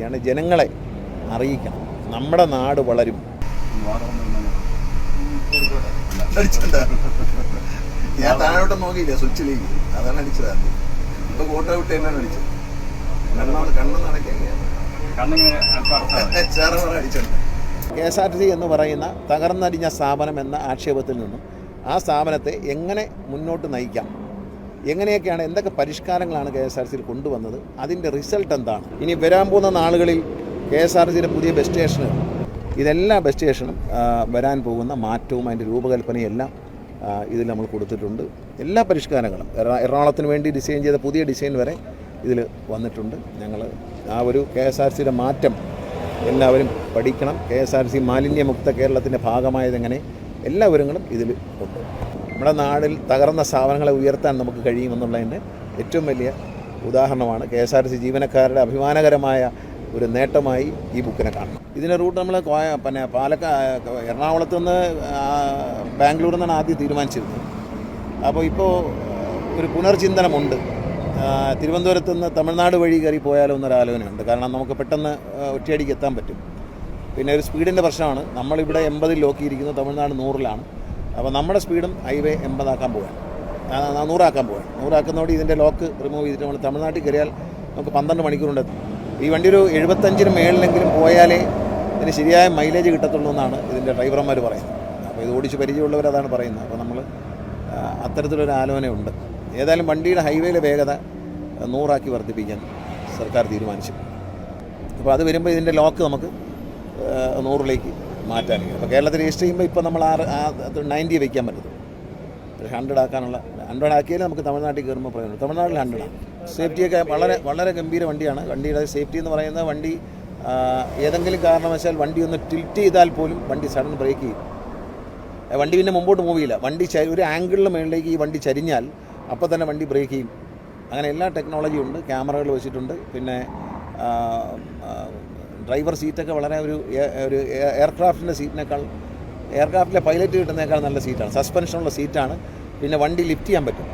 അഭ്യർത്ഥിക്കുകയാണ്, ജനങ്ങളെ അറിയിക്കണം, നമ്മുടെ നാട് വളരും. ഞാൻ താഴോട്ട് നോക്കിയില്ല, സ്വിച്ചിലേക്ക് അതാണ് അടിച്ചതാണ്. ഇപ്പൊ കോട്ട വിട്ട് തന്നെയാണ് അടിച്ചത്. KSRTC എന്ന് പറയുന്ന തകർന്നടിഞ്ഞ സ്ഥാപനം എന്ന ആക്ഷേപത്തിൽ നിന്നും ആ സ്ഥാപനത്തെ എങ്ങനെ മുന്നോട്ട് നയിക്കാം, എങ്ങനെയൊക്കെയാണ്, എന്തൊക്കെ പരിഷ്കാരങ്ങളാണ് KSRTCയിൽ കൊണ്ടുവന്നത്, അതിൻ്റെ റിസൾട്ട് എന്താണ്, ഇനി വരാൻ പോകുന്ന നാളുകളിൽ KSRTCയുടെ പുതിയ ബസ് സ്റ്റേഷനുകൾ, ഇതെല്ലാ ബസ് സ്റ്റേഷനും വരാൻ പോകുന്ന മാറ്റവും അതിൻ്റെ രൂപകൽപ്പനയും എല്ലാം ഇതിൽ നമ്മൾ കൊടുത്തിട്ടുണ്ട്. എല്ലാ പരിഷ്കാരങ്ങളും എറണാകുളത്തിന് വേണ്ടി ഡിസൈൻ ചെയ്ത പുതിയ ഡിസൈൻ വരെ ഇതിൽ വന്നിട്ടുണ്ട്. ഞങ്ങൾ ആ ഒരു KSRTCയുടെ മാറ്റം എല്ലാവരും പഠിക്കണം. KSRTC മാലിന്യമുക്ത കേരളത്തിൻ്റെ ഭാഗമായതെങ്ങനെ, എല്ലാവരും ഇതിൽ ഉണ്ട്. നമ്മുടെ നാടിൽ തകർന്ന സ്ഥാപനങ്ങളെ ഉയർത്താൻ നമുക്ക് കഴിയുമെന്നുള്ളതിൻ്റെ ഏറ്റവും വലിയ ഉദാഹരണമാണ്. KSRTC ജീവനക്കാരുടെ അഭിമാനകരമായ ഒരു നേട്ടമായി ഈ ബുക്കിനെ കാണണം. ഇതിൻ്റെ റൂട്ട് നമ്മൾ എറണാകുളത്ത് നിന്ന് ബാംഗ്ലൂരിൽ നിന്നാണ് ആദ്യം തീരുമാനിച്ചിരുന്നത്. അപ്പോൾ ഇപ്പോൾ ഒരു പുനർചിന്തനമുണ്ട്. തിരുവനന്തപുരത്ത് നിന്ന് തമിഴ്നാട് വഴി കയറി പോയാലോ എന്നൊരാലോചനയുണ്ട്. കാരണം നമുക്ക് പെട്ടെന്ന് ഒറ്റയടിക്ക് എത്താൻ പറ്റും. പിന്നെ ഒരു സ്പീഡിൻ്റെ പ്രശ്നമാണ്. നമ്മളിവിടെ 80 ലോക്കിയിരിക്കുന്നു, തമിഴ്നാട് 100-ലാണ്. അപ്പോൾ നമ്മുടെ സ്പീഡും ഹൈവേ 80 ആക്കാൻ പോവാണ്, 100 ആക്കാൻ പോവാണ്. 100 ആക്കുന്നതോടെ ഇതിൻ്റെ ലോക്ക് റിമൂവ് ചെയ്തിട്ട് നമ്മൾ തമിഴ്നാട്ടിൽ കയറിയാൽ നമുക്ക് 12 മണിക്കൂറുണ്ടെത്തും. ഈ വണ്ടി ഒരു 75-ന് മേളിലെങ്കിലും പോയാലേ ഇതിന് ശരിയായ മൈലേജ് കിട്ടത്തുള്ളൂ എന്നാണ് ഇതിൻ്റെ ഡ്രൈവർമാർ പറയുന്നത്. അപ്പോൾ ഇത് ഓടിച്ച് പരിചയമുള്ളവർ അതാണ് പറയുന്നത്. അപ്പോൾ നമ്മൾ അത്തരത്തിലൊരു ആലോചനയുണ്ട്. ഏതായാലും വണ്ടിയുടെ ഹൈവേയിലെ വേഗത 100 വർദ്ധിപ്പിക്കാൻ സർക്കാർ തീരുമാനിച്ചു. അപ്പോൾ അത് വരുമ്പോൾ ഇതിൻ്റെ ലോക്ക് നമുക്ക് 100-ലേക്ക് മാറ്റാൻ കഴിയും. അപ്പോൾ കേരളത്തിൽ രജിസ്റ്റർ ചെയ്യുമ്പോൾ ഇപ്പോൾ നമ്മൾ 90 വയ്ക്കാൻ പറ്റും. 100 ആക്കാനുള്ള 100 ആക്കിയാൽ നമുക്ക് തമിഴ്നാട്ടിൽ കയറുമ്പോൾ പറയുന്നത്. തമിഴ്നാട്ടിൽ 100-ആണ്. സേഫ്റ്റിയൊക്കെ വളരെ ഗംഭീര വണ്ടിയാണ്. വണ്ടിയുടെ സേഫ്റ്റി എന്ന് പറയുന്നത് വണ്ടി ഏതെങ്കിലും കാരണവശാൽ വണ്ടി ഒന്ന് ടിൽറ്റ് ചെയ്താൽ പോലും വണ്ടി സഡൻ ബ്രേക്ക് ചെയ്യും. വണ്ടി പിന്നെ മുമ്പോട്ട് മൂവ് ചെയ്യില്ല. വണ്ടി ഒരു ആംഗിളിന് മുകളിലേക്ക് ഈ വണ്ടി ചരിഞ്ഞാൽ അപ്പോൾ തന്നെ വണ്ടി ബ്രേക്ക് ചെയ്യും. അങ്ങനെ എല്ലാ ടെക്നോളജിയും ഉണ്ട്. ക്യാമറകൾ വെച്ചിട്ടുണ്ട്. പിന്നെ ഡ്രൈവർ സീറ്റൊക്കെ വളരെ ഒരു എയർക്രാഫ്റ്റിൻ്റെ സീറ്റിനേക്കാൾ, എയർക്രാഫ്റ്റിലെ പൈലറ്റ് കിട്ടുന്നതിനേക്കാൾ നല്ല സീറ്റാണ്. സസ്പെൻഷനുള്ള സീറ്റാണ്. പിന്നെ വണ്ടി ലിഫ്റ്റ് ചെയ്യാൻ പറ്റും.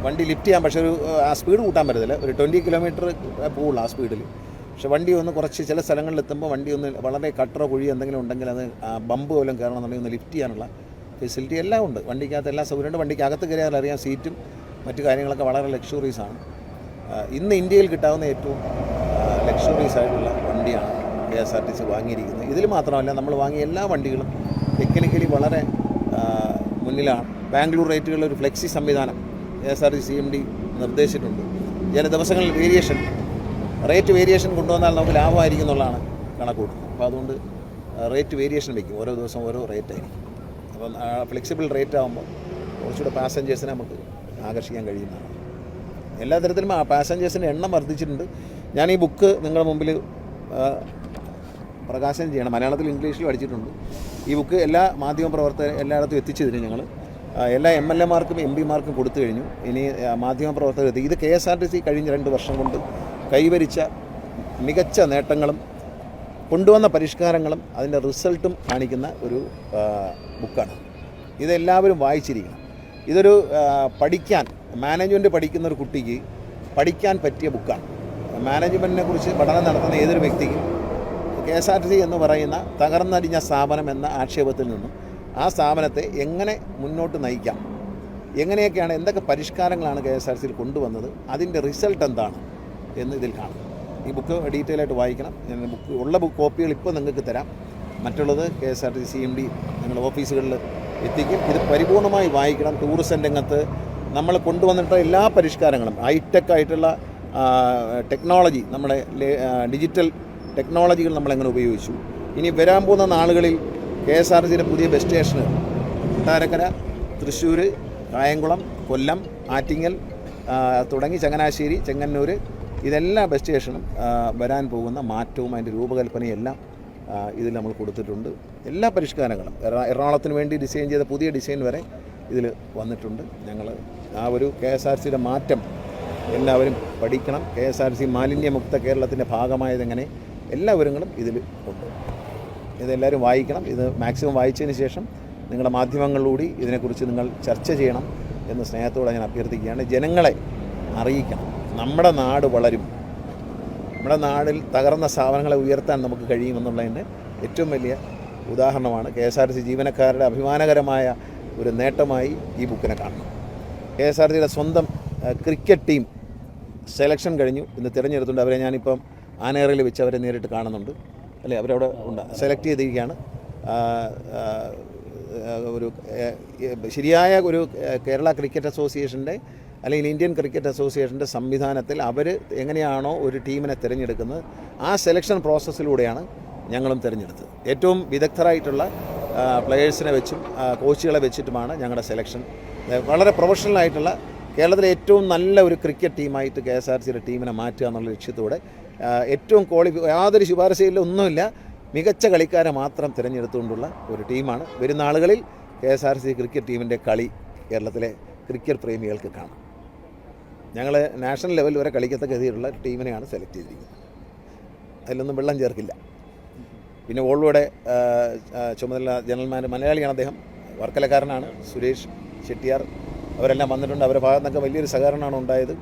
വണ്ടി ലിഫ്റ്റ് ചെയ്യാൻ, പക്ഷേ ആ സ്പീഡ് കൂട്ടാൻ പറ്റത്തില്ല. ഒരു 20 കിലോമീറ്റർ പോകുള്ളൂ ആ സ്പീഡിൽ. പക്ഷെ വണ്ടി ഒന്ന് കുറച്ച് ചില സ്ഥലങ്ങളിലെത്തുമ്പോൾ വണ്ടി ഒന്ന് വളരെ കട്ടറോ കുഴിയോ എന്തെങ്കിലും ഉണ്ടെങ്കിൽ അത് ബമ്പ് പോലും കയറണമെന്നുണ്ടെങ്കിൽ ഒന്ന് ലിഫ്റ്റ് ചെയ്യാനുള്ള ഫെസിലിറ്റി എല്ലാം ഉണ്ട്. വണ്ടിക്കകത്ത് എല്ലാ സൗകര്യമുണ്ട്. വണ്ടിക്കകത്ത് കയറിയാൽ അറിയാം സീറ്റും മറ്റു കാര്യങ്ങളൊക്കെ വളരെ ലക്ഷറീസാണ്. ഇന്ന് ഇന്ത്യയിൽ കിട്ടാവുന്ന ഏറ്റവും ലക്ഷറീസ് ആയിട്ടുള്ള വണ്ടിയാണ് KSRTC വാങ്ങിയിരിക്കുന്നത്. ഇതിൽ മാത്രമല്ല, നമ്മൾ വാങ്ങിയ എല്ലാ വണ്ടികളും ടെക്നിക്കലി വളരെ മുന്നിലാണ്. ബാംഗ്ലൂർ റേറ്റുകളിൽ ഒരു ഫ്ലെക്സി സംവിധാനം KSRTC CMD നിർദ്ദേശിച്ചിട്ടുണ്ട്. ചില ദിവസങ്ങളിൽ റേറ്റ് വേരിയേഷൻ കൊണ്ടുവന്നാൽ നമുക്ക് ലാഭമായിരിക്കും എന്നുള്ളതാണ് കണക്കൂട്ടുന്നത്. അപ്പോൾ അതുകൊണ്ട് റേറ്റ് വേരിയേഷൻ വയ്ക്കും. ഓരോ ദിവസം ഓരോ റേറ്റായിരിക്കും. അപ്പം ഫ്ലെക്സിബിൾ റേറ്റ് ആകുമ്പോൾ കുറച്ചുകൂടെ പാസഞ്ചേഴ്സിനെ നമുക്ക് ആകർഷിക്കാൻ കഴിയുന്നതാണ്. എല്ലാ തരത്തിലും പാസഞ്ചേഴ്സിൻ്റെ എണ്ണം വർദ്ധിച്ചിട്ടുണ്ട്. ഞാൻ ഈ ബുക്ക് നിങ്ങളുടെ മുമ്പിൽ പ്രകാശനം ചെയ്യണം. മലയാളത്തിൽ ഇംഗ്ലീഷിലും അടിച്ചിട്ടുണ്ട്. ഈ ബുക്ക് എല്ലാ മാധ്യമപ്രവർത്തകരും എല്ലായിടത്തും എത്തിച്ചതിന് ഞങ്ങൾ എല്ലാ MLA-മാർക്കും MP-മാർക്കും കൊടുത്തു കഴിഞ്ഞു. ഇനി മാധ്യമപ്രവർത്തകർ എത്തി. ഇത് KSRTC കഴിഞ്ഞ 2 വർഷം കൊണ്ട് കൈവരിച്ച മികച്ച നേട്ടങ്ങളും കൊണ്ടുവന്ന പരിഷ്കാരങ്ങളും അതിൻ്റെ റിസൾട്ടും കാണിക്കുന്ന ഒരു ബുക്കാണ്. ഇതെല്ലാവരും വായിച്ചിരിക്കണം. ഇതൊരു മാനേജ്മെൻറ്റ് പഠിക്കുന്ന ഒരു കുട്ടിക്ക് പഠിക്കാൻ പറ്റിയ ബുക്കാണ്. മാനേജ്മെൻറ്റിനെ കുറിച്ച് പഠനം നടത്തുന്ന ഏതൊരു വ്യക്തിക്കും KSRTC എന്ന് പറയുന്ന തകർന്നടിഞ്ഞ സ്ഥാപനം എന്ന ആക്ഷേപത്തിൽ നിന്നും ആ സ്ഥാപനത്തെ എങ്ങനെ മുന്നോട്ട് നയിക്കാം, എങ്ങനെയൊക്കെയാണ്, എന്തൊക്കെ പരിഷ്കാരങ്ങളാണ് KSRTCയിൽ കൊണ്ടുവന്നത്, അതിൻ്റെ റിസൾട്ട് എന്താണ് എന്ന് ഇതിൽ കാണും. ഈ ബുക്ക് ഡീറ്റെയിൽ ആയിട്ട് വായിക്കണം. ബുക്ക് കോപ്പികൾ ഇപ്പോൾ നിങ്ങൾക്ക് തരാം. മറ്റുള്ളത് KSRTC CMD നിങ്ങളുടെ ഓഫീസുകളിൽ എത്തിക്കും. ഇത് പരിപൂർണമായി വായിക്കണം. ടൂറിസം രംഗത്ത് നമ്മൾ കൊണ്ടുവന്നിട്ടുള്ള എല്ലാ പരിഷ്കാരങ്ങളും, ഹൈടെക് ആയിട്ടുള്ള ടെക്നോളജി, നമ്മുടെ ഡിജിറ്റൽ ടെക്നോളജികൾ നമ്മളെങ്ങനെ ഉപയോഗിച്ചു, ഇനി വരാൻ പോകുന്ന നാളുകളിൽ KSRTCയുടെ പുതിയ ബസ് സ്റ്റേഷനുകൾ കൊട്ടാരക്കര, തൃശ്ശൂർ, കായംകുളം, കൊല്ലം, ആറ്റിങ്ങൽ തുടങ്ങി ചങ്ങനാശ്ശേരി, ചെങ്ങന്നൂർ, ഇതെല്ലാ ബസ് സ്റ്റേഷനും വരാൻ പോകുന്ന മാറ്റവും അതിൻ്റെ രൂപകൽപ്പനയും എല്ലാം ഇതിൽ നമ്മൾ കൊടുത്തിട്ടുണ്ട്. എല്ലാ പരിഷ്കാരങ്ങളും എറണാകുളത്തിന് വേണ്ടി ഡിസൈൻ ചെയ്ത പുതിയ ഡിസൈൻ വരെ ഇതിൽ വന്നിട്ടുണ്ട്. ഞങ്ങൾ ആ ഒരു KSRTCയുടെ മാറ്റം എല്ലാവരും പഠിക്കണം. KSRTC മാലിന്യമുക്ത കേരളത്തിൻ്റെ ഭാഗമായതെങ്ങനെ, എല്ലാവരും ഇതിൽ ഉണ്ട്. ഇതെല്ലാവരും വായിക്കണം. ഇത് മാക്സിമം വായിച്ചതിന് ശേഷം നിങ്ങളുടെ മാധ്യമങ്ങളിലൂടെ ഇതിനെക്കുറിച്ച് നിങ്ങൾ ചർച്ച ചെയ്യണം എന്ന് സ്നേഹത്തോടെ ഞാൻ അഭ്യർത്ഥിക്കുകയാണ്. ജനങ്ങളെ അറിയിക്കണം, നമ്മുടെ നാട് വളരും. നമ്മുടെ നാടിൽ തകർന്ന സ്ഥാപനങ്ങളെ ഉയർത്താൻ നമുക്ക് കഴിയുമെന്നുള്ളതിൻ്റെ ഏറ്റവും വലിയ ഉദാഹരണമാണ്. KSRTC ജീവനക്കാരുടെ അഭിമാനകരമായ ഒരു നേട്ടമായി ഈ ബുക്കിനെ കാണണം. KSRTCയുടെ സ്വന്തം ക്രിക്കറ്റ് ടീം സെലക്ഷൻ കഴിഞ്ഞു, ഇന്ന് തിരഞ്ഞെടുത്തുകൊണ്ട് അവരെ ഞാനിപ്പം ആനേറയിൽ വെച്ച് അവരെ നേരിട്ട് കാണുന്നുണ്ട്. അല്ലേ, അവരവിടെ ഉണ്ട്, സെലക്ട് ചെയ്തിരിക്കുകയാണ്. ഒരു ശരിയായ ഒരു കേരള ക്രിക്കറ്റ് അസോസിയേഷൻ്റെ അല്ലെങ്കിൽ ഇന്ത്യൻ ക്രിക്കറ്റ് അസോസിയേഷൻ്റെ സംവിധാനത്തിൽ അവർ എങ്ങനെയാണോ ഒരു ടീമിനെ തിരഞ്ഞെടുക്കുന്നത് ആ സെലക്ഷൻ പ്രോസസ്സിലൂടെയാണ് ഞങ്ങളും തിരഞ്ഞെടുത്തത്. ഏറ്റവും വിദഗ്ധരായിട്ടുള്ള പ്ലെയേഴ്സിനെ വെച്ചും കോച്ചുകളെ വെച്ചിട്ടുമാണ് ഞങ്ങളുടെ സെലക്ഷൻ. വളരെ പ്രൊഫഷണലായിട്ടുള്ള കേരളത്തിലെ ഏറ്റവും നല്ല ഒരു ക്രിക്കറ്റ് ടീമായിട്ട് KSRTCയുടെ ടീമിനെ മാറ്റുക എന്നുള്ള ലക്ഷ്യത്തോടെ ഏറ്റവും യാതൊരു ശുപാർശയിലും ഒന്നുമില്ല, മികച്ച കളിക്കാരെ മാത്രം തിരഞ്ഞെടുത്തുകൊണ്ടുള്ള ഒരു ടീമാണ്. വരുന്ന ആളുകളിൽ KSRTC ക്രിക്കറ്റ് ടീമിൻ്റെ കളി കേരളത്തിലെ ക്രിക്കറ്റ് പ്രേമികൾക്ക് കാണാം. ഞങ്ങൾ നാഷണൽ ലെവൽ വരെ കളിക്കത്തക്ക രീതിയിലുള്ള ടീമിനെയാണ് സെലക്ട് ചെയ്തിരിക്കുന്നത്. അതിലൊന്നും വെള്ളം ചേർക്കില്ല. പിന്നെ വോൾവോയുടെ ചുമതല ജനറൽ മലയാളിയാണ് അദ്ദേഹം, വർക്കലക്കാരനാണ്. സുരേഷ് ചെട്ടിയാർ അവരെല്ലാം വന്നിട്ടുണ്ട്. അവരുടെ ഭാഗത്തു നിന്നൊക്കെ വലിയൊരു സഹകരണമാണ് ഉണ്ടായത്.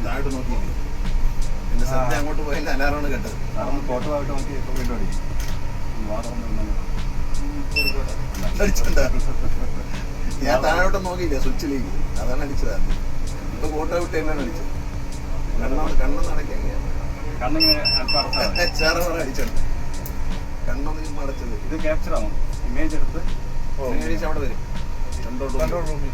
താഴോട്ട് നോക്കിയില്ലേ, എന്റെ ശ്രദ്ധ അങ്ങോട്ട് പോയതിന്റെ അലാറാണ് കേട്ടത്. ഫോട്ടോ ആയിട്ട് നോക്കി വീണ്ടും ഞാൻ താഴോട്ട് നോക്കിയില്ല, സ്വിച്ചിലേക്ക്, അതാണ് അടിച്ചത്. ഇപ്പൊ ഫോട്ടോ വിട്ട് തന്നെയാണ് അടിച്ചത്. കണ്ണ് നടക്കാൻ അടിച്ചത്, കണ്ണൊന്നും അടച്ചത്. ഇത് ക്യാപ്ചർ ആണോ? ഇമേജ് എടുത്ത് അവിടെ വരും. കൺട്രോൾ റൂമിൽ